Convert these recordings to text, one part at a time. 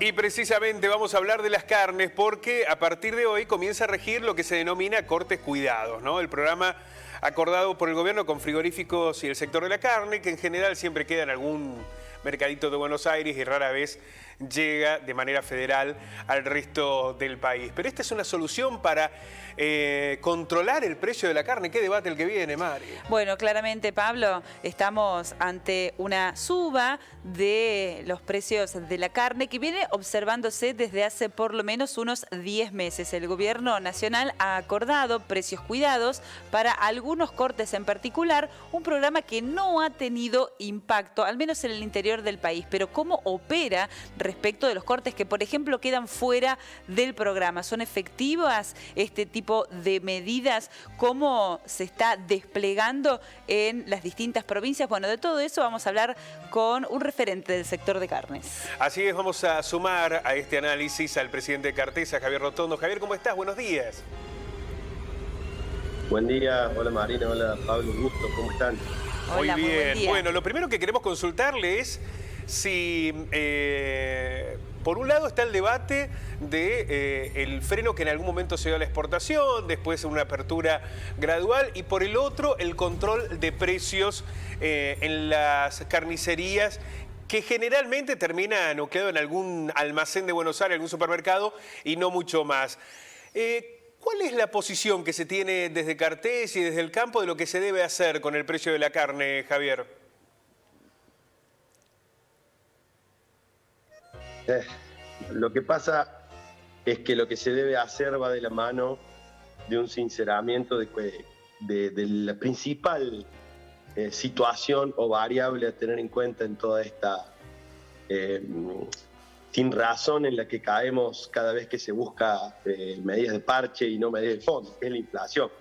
Y precisamente vamos a hablar de las carnes porque a partir de hoy comienza a regir lo que se denomina cortes cuidados, ¿no? El programa acordado por el gobierno con frigoríficos y el sector de la carne, que en general siempre queda en algún mercadito de Buenos Aires y rara vez llega de manera federal al resto del país. Pero esta es una solución para controlar el precio de la carne. ¿Qué debate el que viene, Mari? Bueno, claramente, Pablo, estamos ante una suba de los precios de la carne que viene observándose desde hace por lo menos unos 10 meses. El gobierno nacional ha acordado precios cuidados para algunos cortes en particular, un programa que no ha tenido impacto, al menos en el interior del país. Pero ¿cómo opera respecto de los cortes que, por ejemplo, quedan fuera del programa? ¿Son efectivas este tipo de medidas? ¿Cómo se está desplegando en las distintas provincias? Bueno, de todo eso vamos a hablar con un referente del sector de carnes. Así es, vamos a sumar a este análisis al presidente de Cartesa, Javier Rotondo. Javier, ¿cómo estás? Buenos días. Buen día, hola Marina, hola Pablo, un gusto, ¿cómo están? Hola, muy bien. Muy buen día. Bueno, lo primero que queremos consultarle es si, por un lado está el debate de el freno que en algún momento se dio a la exportación, después una apertura gradual, y por el otro el control de precios en las carnicerías, que generalmente termina nucleado en algún almacén de Buenos Aires, algún supermercado, y no mucho más. ¿Cuál es la posición que se tiene desde Cartés y desde el campo de lo que se debe hacer con el precio de la carne, Javier? Lo que pasa es que lo que se debe hacer va de la mano de un sinceramiento de la principal situación o variable a tener en cuenta en toda esta sin razón en la que caemos cada vez que se busca medidas de parche y no medidas de fondo, que es la inflación.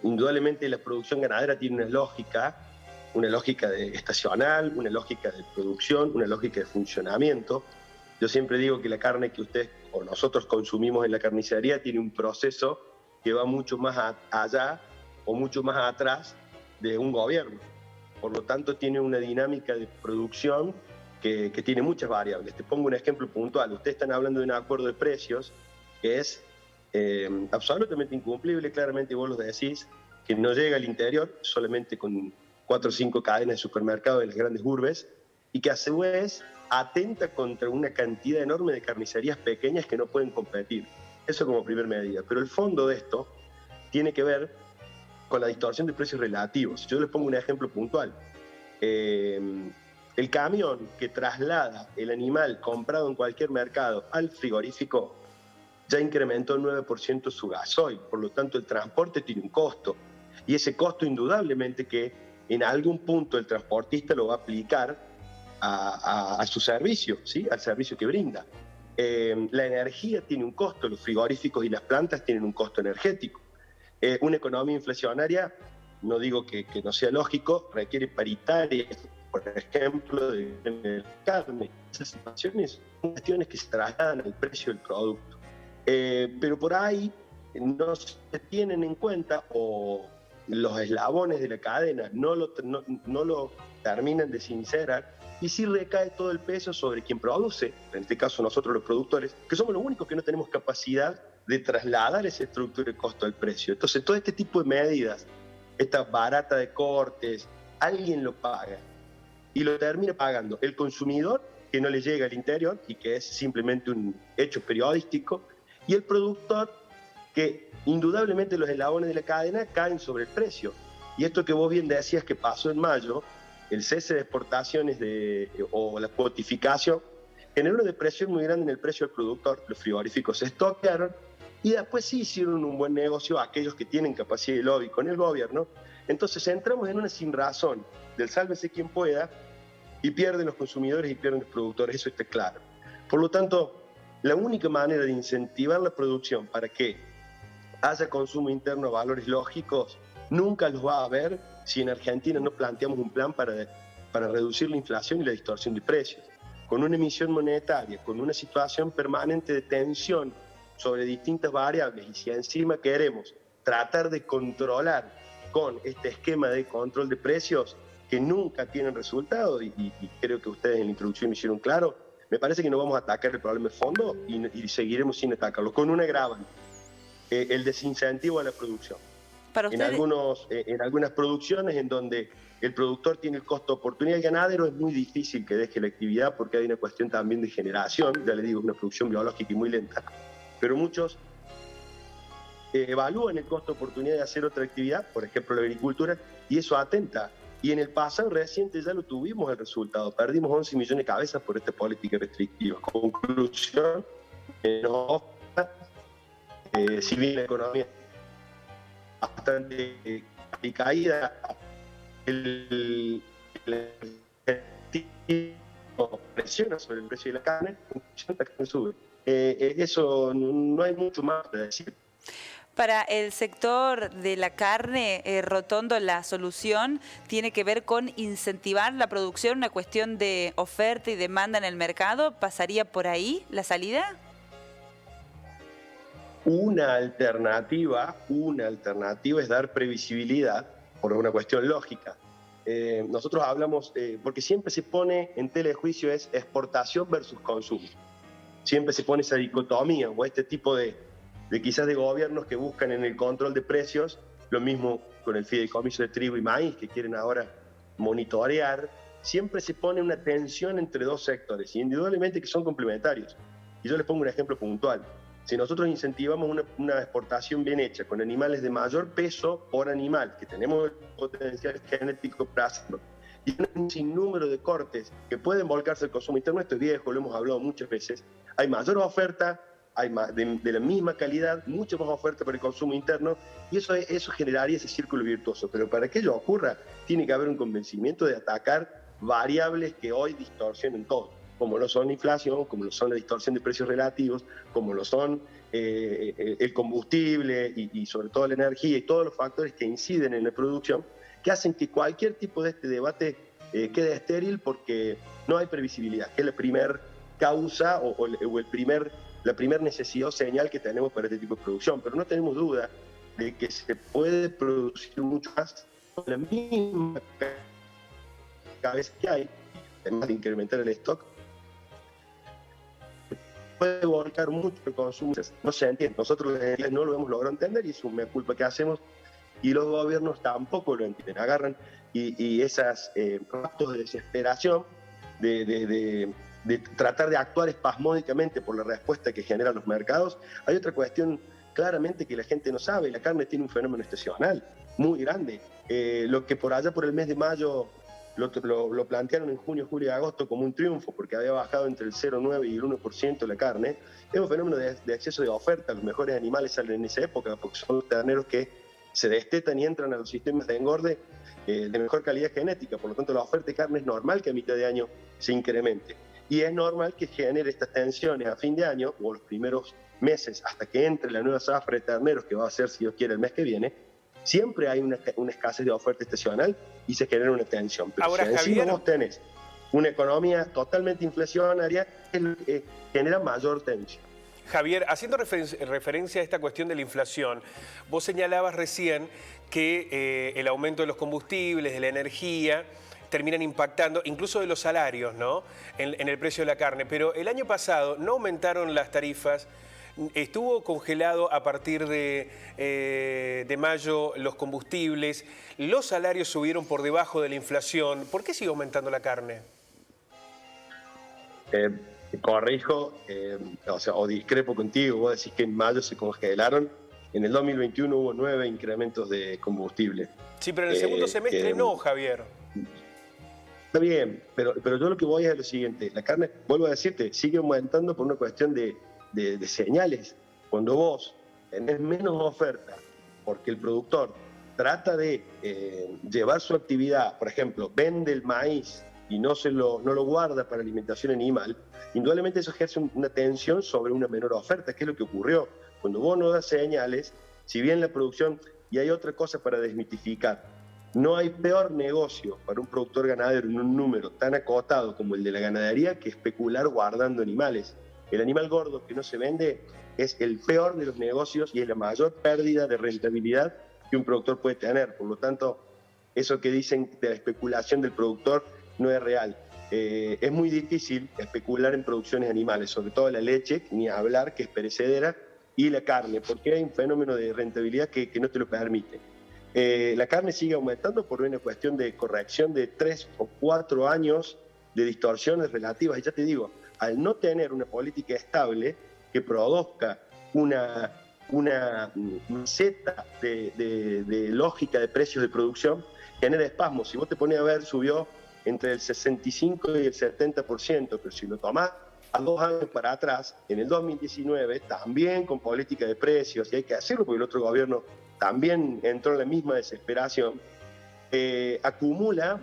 Indudablemente la producción ganadera tiene una lógica estacional, una lógica de producción, una lógica de funcionamiento. Yo siempre digo que la carne que ustedes o nosotros consumimos en la carnicería tiene un proceso que va mucho más allá o mucho más atrás de un gobierno. Por lo tanto, tiene una dinámica de producción que tiene muchas variables. Te pongo un ejemplo puntual. Ustedes están hablando de un acuerdo de precios que es absolutamente incumplible, claramente vos lo decís, que no llega al interior, solamente con 4 o 5 cadenas de supermercados de las grandes urbes, y que a su vez atenta contra una cantidad enorme de carnicerías pequeñas que no pueden competir. Eso como primer medida. Pero el fondo de esto tiene que ver con la distorsión de precios relativos. Yo les pongo un ejemplo puntual. El camión que traslada el animal comprado en cualquier mercado al frigorífico ya incrementó el 9% su gasoil, por lo tanto el transporte tiene un costo, y ese costo indudablemente que en algún punto el transportista lo va a aplicar a su servicio, ¿sí? Al servicio que brinda. La energía tiene un costo, los frigoríficos y las plantas tienen un costo energético. Una economía inflacionaria, no digo que no sea lógico, requiere paritaria, por ejemplo, de carne. Esas situaciones son cuestiones que se trasladan al precio del producto. Pero por ahí no se tienen en cuenta, o los eslabones de la cadena no lo terminan de sincerar, y sí recae todo el peso sobre quien produce, en este caso nosotros los productores, que somos los únicos que no tenemos capacidad de trasladar esa estructura de costo al precio. Entonces todo este tipo de medidas, esta barata de cortes, alguien lo paga, y lo termina pagando el consumidor, que no le llega al interior y que es simplemente un hecho periodístico, y el productor, que indudablemente los eslabones de la cadena caen sobre el precio. Y esto que vos bien decías que pasó en mayo, el cese de exportaciones o la cuotificación, generó una depresión muy grande en el precio del productor. Los frigoríficos se estoquearon y después sí hicieron un buen negocio aquellos que tienen capacidad de lobby con el gobierno. Entonces entramos en una sinrazón del sálvese quien pueda, y pierden los consumidores y pierden los productores, eso está claro. Por lo tanto, la única manera de incentivar la producción para que haya consumo interno a valores lógicos nunca los va a haber si en Argentina no planteamos un plan para reducir la inflación y la distorsión de precios. Con una emisión monetaria, con una situación permanente de tensión sobre distintas variables, y si encima queremos tratar de controlar con este esquema de control de precios que nunca tienen resultado, y creo que ustedes en la introducción me hicieron claro, me parece que no vamos a atacar el problema de fondo y seguiremos sin atacarlo, con un agravante, el desincentivo a la producción. Para En, usted... en algunas producciones en donde el productor tiene el costo de oportunidad, el ganadero es muy difícil que deje la actividad porque hay una cuestión también de generación, ya le digo, es una producción biológica y muy lenta, pero muchos evalúan el costo de oportunidad de hacer otra actividad, por ejemplo la agricultura, y eso atenta. Y en el pasado reciente ya lo tuvimos el resultado, perdimos 11 millones de cabezas por esta política restrictiva. Conclusión, no, si bien la economía bastante caída, el presiona sobre el precio de la carne sube. Eso no hay mucho más para decir. Para el sector de la carne, Rotondo, la solución tiene que ver con incentivar la producción, una cuestión de oferta y demanda en el mercado. ¿Pasaría por ahí la salida? Una alternativa es dar previsibilidad por una cuestión lógica. Nosotros hablamos, porque siempre se pone en tela de juicio es exportación versus consumo. Siempre se pone esa dicotomía o este tipo de quizás de gobiernos que buscan en el control de precios, lo mismo con el fideicomiso de trigo y maíz que quieren ahora monitorear, siempre se pone una tensión entre dos sectores, y indudablemente que son complementarios. Y yo les pongo un ejemplo puntual. Si nosotros incentivamos una exportación bien hecha, con animales de mayor peso por animal, que tenemos el potencial genético para hacerlo, y un sinnúmero de cortes que pueden volcarse al consumo interno, esto es viejo, lo hemos hablado muchas veces, hay mayor oferta, hay más, de la misma calidad, mucha más oferta para el consumo interno, y eso generaría ese círculo virtuoso. Pero para que ello ocurra, tiene que haber un convencimiento de atacar variables que hoy distorsionan todo, como lo son la inflación, como lo son la distorsión de precios relativos, como lo son el combustible y sobre todo la energía y todos los factores que inciden en la producción, que hacen que cualquier tipo de este debate quede estéril porque no hay previsibilidad, que es la primera causa o la primera necesidad o señal que tenemos para este tipo de producción. Pero no tenemos duda de que se puede producir mucho más con la misma cabeza que hay, además de incrementar el stock, puede volcar mucho el consumo. No se entiende. Nosotros no lo hemos logrado entender y es una culpa que hacemos, y los gobiernos tampoco lo entienden. Agarran y esas actos de desesperación, de tratar de actuar espasmódicamente por la respuesta que generan los mercados. Hay otra cuestión claramente que la gente no sabe: la carne tiene un fenómeno estacional muy grande. Lo que por allá por el mes de mayo lo plantearon en junio, julio y agosto como un triunfo porque había bajado entre el 0,9 y el 1% la carne, es un fenómeno de exceso de oferta. Los mejores animales salen en esa época porque son los terneros que se destetan y entran a los sistemas de engorde de mejor calidad genética. Por lo tanto, la oferta de carne es normal que a mitad de año se incremente. Y es normal que genere estas tensiones a fin de año o los primeros meses hasta que entre la nueva zafra de terneros, que va a ser, si Dios quiere, el mes que viene. Siempre hay una escasez de oferta estacional y se genera una tensión. Pero ahora, si encima Javier, vos tenés una economía totalmente inflacionaria, genera mayor tensión. Javier, haciendo referencia a esta cuestión de la inflación, vos señalabas recién que el aumento de los combustibles, de la energía, terminan impactando, incluso de los salarios, ¿no?, en el precio de la carne. Pero el año pasado no aumentaron las tarifas, estuvo congelado a partir de mayo los combustibles, los salarios subieron por debajo de la inflación. ¿Por qué sigue aumentando la carne? Corrijo, o discrepo contigo. Vos decís que en mayo se congelaron. En el 2021 hubo 9 incrementos de combustible. Sí, pero en el segundo semestre no, Javier. Está bien, pero yo lo que voy es lo siguiente. La carne, vuelvo a decirte, sigue aumentando por una cuestión de señales. Cuando vos tenés menos oferta porque el productor trata de llevar su actividad, por ejemplo, vende el maíz y no lo guarda para alimentación animal, indudablemente eso ejerce una tensión sobre una menor oferta, que es lo que ocurrió. Cuando vos no das señales, si bien la producción, y hay otra cosa para desmitificar, no hay peor negocio para un productor ganadero en un número tan acotado como el de la ganadería que especular guardando animales. El animal gordo que no se vende es el peor de los negocios y es la mayor pérdida de rentabilidad que un productor puede tener. Por lo tanto, eso que dicen de la especulación del productor no es real. es muy difícil especular en producciones animales, sobre todo la leche, ni hablar que es perecedera, y la carne, porque hay un fenómeno de rentabilidad que no te lo permite. La carne sigue aumentando por una cuestión de corrección de 3 o 4 años de distorsiones relativas. Y ya te digo, al no tener una política estable que produzca una meseta de lógica de precios de producción, genera espasmos. Si vos te pones a ver, subió entre el 65 y el 70%, pero si lo tomás a 2 años para atrás, en el 2019, también con política de precios, y hay que hacerlo porque el otro gobierno también entró en la misma desesperación, acumuló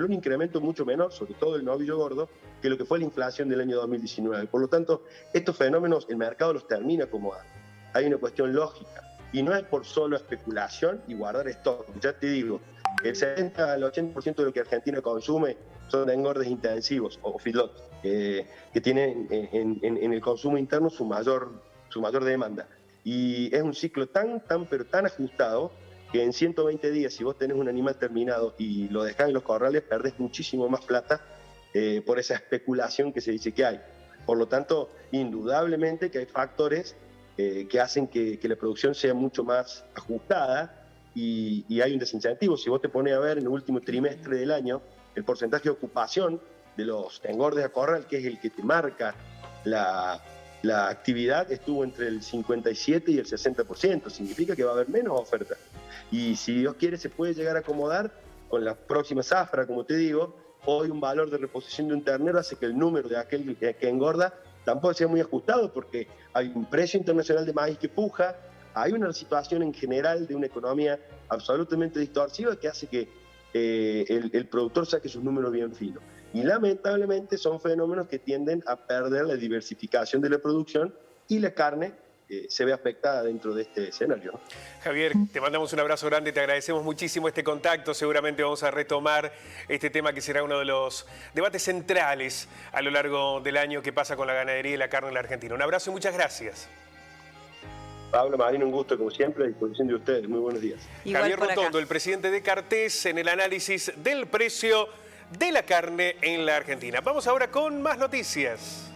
un incremento mucho menor, sobre todo el novillo gordo, que lo que fue la inflación del año 2019. Por lo tanto, estos fenómenos el mercado los termina acomodando. Hay una cuestión lógica, y no es por solo especulación y guardar stock. Ya te digo, el 70 al 80% de lo que Argentina consume son engordes intensivos o feedlots, que tienen en el consumo interno su mayor demanda. Y es un ciclo tan ajustado que en 120 días, si vos tenés un animal terminado y lo dejás en los corrales, perdés muchísimo más plata por esa especulación que se dice que hay. Por lo tanto, indudablemente que hay factores que hacen que la producción sea mucho más ajustada y hay un desincentivo. Si vos te pones a ver en el último trimestre del año, el porcentaje de ocupación de los engordes a corral, que es el que te marca la actividad, estuvo entre el 57 y el 60%. Significa que va a haber menos oferta. Y si Dios quiere, se puede llegar a acomodar con la próxima zafra, como te digo. Hoy un valor de reposición de un ternero hace que el número de aquel que engorda tampoco sea muy ajustado, porque hay un precio internacional de maíz que puja, hay una situación en general de una economía absolutamente distorsiva que hace que el productor saque sus números bien finos. Y lamentablemente son fenómenos que tienden a perder la diversificación de la producción y la carne se ve afectada dentro de este escenario, ¿no? Javier, te mandamos un abrazo grande, te agradecemos muchísimo este contacto. Seguramente vamos a retomar este tema que será uno de los debates centrales a lo largo del año que pasa con la ganadería y la carne en la Argentina. Un abrazo y muchas gracias. Pablo Marino, un gusto como siempre a disposición de ustedes. Muy buenos días. Igual Javier por acá. Rotondo, el presidente de Cartés, en el análisis del precio de la carne en la Argentina. Vamos ahora con más noticias.